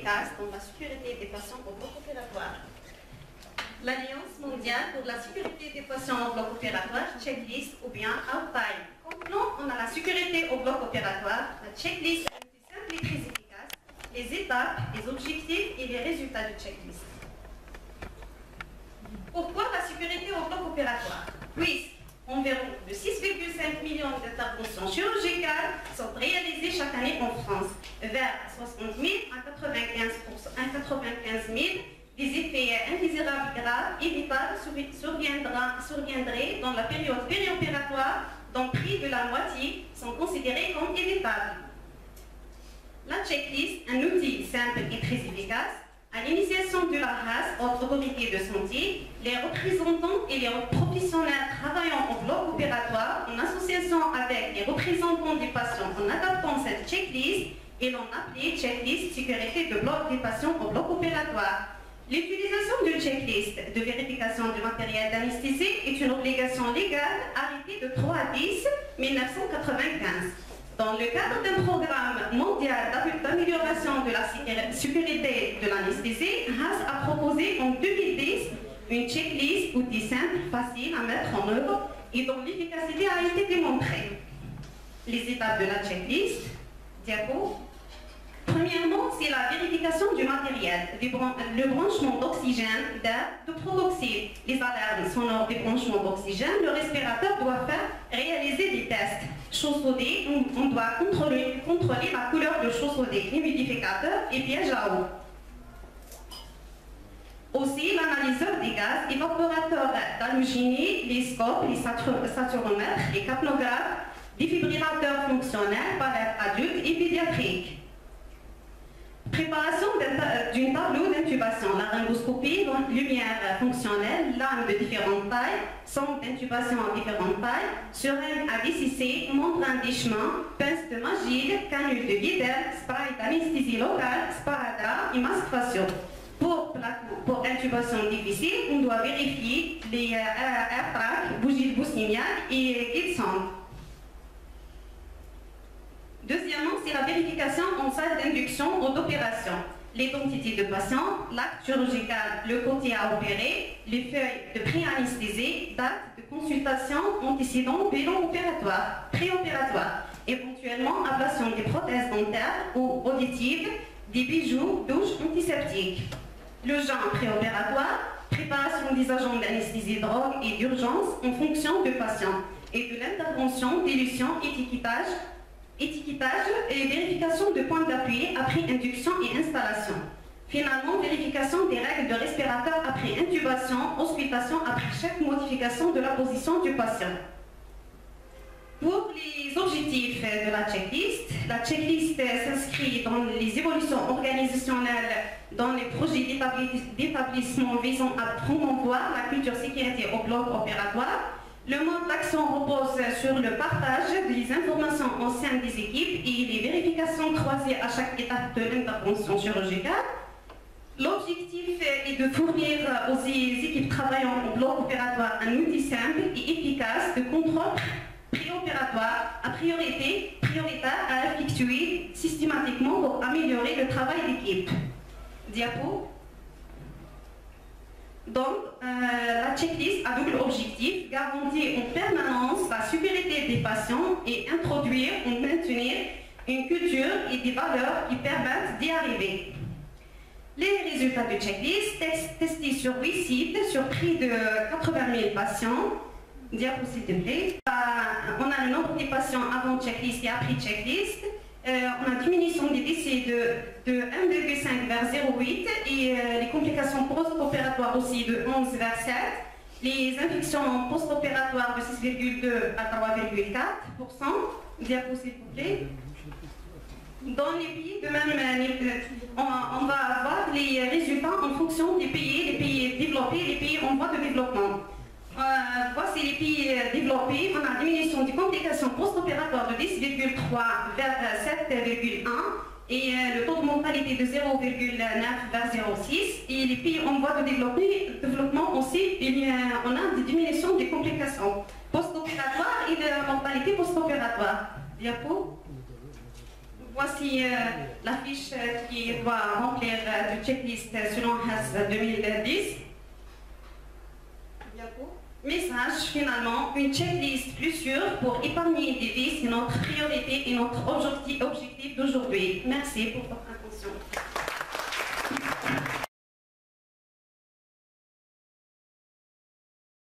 efficace dans la sécurité des patients au bloc opératoire. L'Alliance mondiale pour la sécurité des patients au bloc opératoire, checklist ou bien outline. Comme on a la sécurité au bloc opératoire, la checklist est plus simple et très efficace. Les étapes, les objectifs et les résultats de checklist. Pourquoi la sécurité au bloc opératoire? Oui, environ de 6,5 millions d'interventions chirurgicales sont réalisées chaque année en France, vers 60 000 à 95 000. Des effets indésirables graves évitables surviendraient dans la période périopératoire, dont près de la moitié sont considérés comme évitables. La checklist, un outil simple et très efficace, à l'initiation de la HAS, autorité de santé, les représentants et les professionnels travaillant au bloc opératoire en association avec les représentants des patients en adaptant cette checklist et l'on appelait checklist sécurité de bloc des patients au bloc opératoire. L'utilisation d'une checklist de vérification du matériel d'anesthésie est une obligation légale arrêtée de 3 à 10 1995. Dans le cadre d'un programme mondial d'amélioration de la sécurité de l'anesthésie, HAS a proposé en 2010 une checklist outil simple, facile à mettre en œuvre et dont l'efficacité a été démontrée. Les étapes de la checklist, diapo. Premièrement, c'est la vérification du matériel, le branchement d'oxygène, d'air, de protoxyde, les alarmes sonores des branchements d'oxygène. Le respirateur doit réaliser des tests. Chaud soudé, on doit contrôler la couleur de chaud soudé, humidificateur et piège à eau. Aussi, l'analyseur des gaz, évaporateur d'halogénie, les scopes, les saturomètres, les capnographes, défibrillateurs fonctionnels, palette adulte et pédiatrique. Préparation d'un tableau d'intubation, laryngoscopie, lumière fonctionnelle, lames de différentes tailles, sonde d'intubation à différentes tailles, seringue à DCC, montre un déchement, pince de Magil, canule de Guidel, spray d'anesthésie locale, sparadrap et masques faciaux. Pour intubation difficile, on doit vérifier les air tracks, bougies de Boussiniac et guide sonde. Deuxièmement, c'est la vérification en salle d'induction ou d'opération. L'identité de patient, l'acte chirurgical, le côté à opérer, les feuilles de pré-anesthésie, date de consultation, antécédent, bilan opératoire, préopératoire, éventuellement ablation des prothèses dentaires ou auditives, des bijoux, douches antiseptiques. Le genre préopératoire, préparation des agents d'anesthésie, drogue et d'urgence en fonction du patient et de l'intervention, dilution, étiquetage et vérification de points d'appui après induction et installation. Finalement, vérification des règles de respirateur après intubation, auscultation après chaque modification de la position du patient. Pour les objectifs de la checklist s'inscrit dans les évolutions organisationnelles dans les projets d'établissement visant à promouvoir la culture sécurité au bloc opératoire. Le mode d'action repose sur le partage des informations au sein des équipes et les vérifications croisées à chaque étape de l'intervention chirurgicale. L'objectif est de fournir aux équipes travaillant au bloc opératoire un outil simple et efficace de contrôle préopératoire à prioritaire à effectuer systématiquement pour améliorer le travail d'équipe. Diapo. Donc, la checklist a double objectif, garantir en permanence la sécurité des patients et introduire ou maintenir une culture et des valeurs qui permettent d'y arriver. Les résultats de checklist testés sur 8 sites, sur près de 80 000 patients. Diapo, s'il te plaît. On a le nombre des patients avant checklist et après checklist. On a diminution des décès de 1,5 vers 0,8 et les complications post-opératoires aussi de 11 vers 7. Les infections post-opératoires de 6,2 à 3,4%. Diapo, s'il vous plaît. Dans les pays de même, on va avoir les résultats en fonction des pays, les pays développés et les pays en voie de développement. Voici les pays développés. On a une diminution des complications post-opératoires de 10,3 vers 7,1 et le taux de mortalité de 0,9 vers 0,6. Et les pays en voie de développement aussi, on a des diminutions des complications post-opératoires et de la mortalité post-opératoire. Diapo. Voici la fiche qui doit remplir du checklist selon HAS 2010. Message, finalement, une checklist plus sûre pour épargner des vies, c'est notre priorité et notre objectif d'aujourd'hui. Merci pour votre attention.